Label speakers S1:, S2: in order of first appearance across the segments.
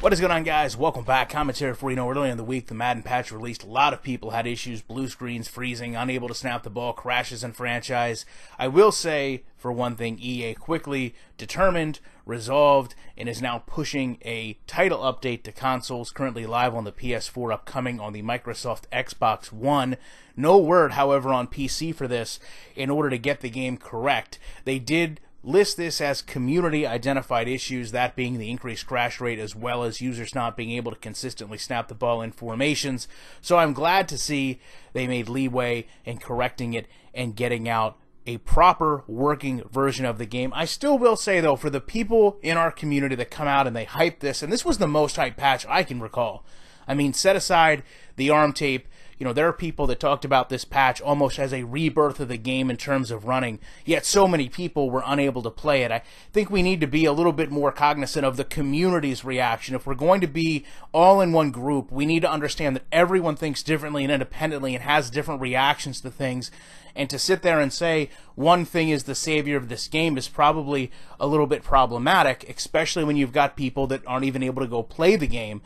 S1: What is going on, guys? Welcome back. Commentary for earlier in the week, the Madden patch released. A lot of people had issues, blue screens, freezing, unable to snap the ball, crashes in franchise. I will say, for one thing, EA quickly determined, resolved, and is now pushing a title update to consoles, currently live on the PS4, upcoming on the Microsoft Xbox One. No word, however, on PC for this in order to get the game correct. They did list this as community-identified issues, that being the increased crash rate as well as users not being able to consistently snap the ball in formations. So I'm glad to see they made leeway in correcting it and getting out a proper working version of the game. I still will say, though, for the people in our community that come out and they hype this, and this was the most hyped patch I can recall. I mean, set aside the arm tape. You know, there are people that talked about this patch almost as a rebirth of the game in terms of running, yet so many people were unable to play it. I think we need to be a little bit more cognizant of the community's reaction. If we're going to be all in one group, we need to understand that everyone thinks differently and independently and has different reactions to things. And to sit there and say one thing is the savior of this game is probably a little bit problematic, especially when you've got people that aren't even able to go play the game.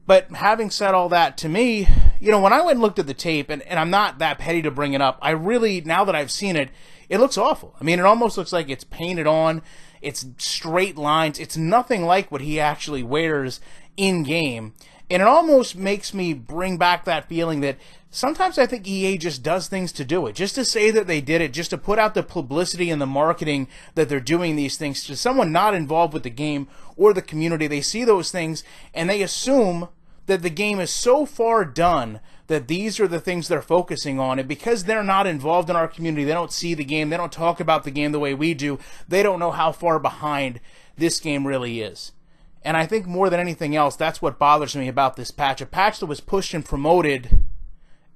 S1: But having said all that, to me, you know, when I went and looked at the tape, and I'm not that petty to bring it up, I really, now that I've seen it, it looks awful. I mean, it almost looks like it's painted on, it's straight lines, it's nothing like what he actually wears in-game. And it almost makes me bring back that feeling that sometimes I think EA just does things to do it, just to say that they did it, just to put out the publicity and the marketing that they're doing these things to someone not involved with the game or the community. They see those things and they assume that the game is so far done that these are the things they're focusing on, and because they're not involved in our community, they don't see the game, they don't talk about the game the way we do, they don't know how far behind this game really is. And I think more than anything else, that's what bothers me about this patch. A patch that was pushed and promoted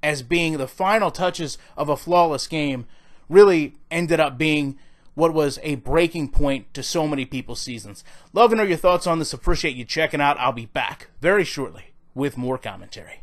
S1: as being the final touches of a flawless game really ended up being what was a breaking point to so many people's seasons. Love to know your thoughts on this. Appreciate you checking out. I'll be back very shortly with more commentary.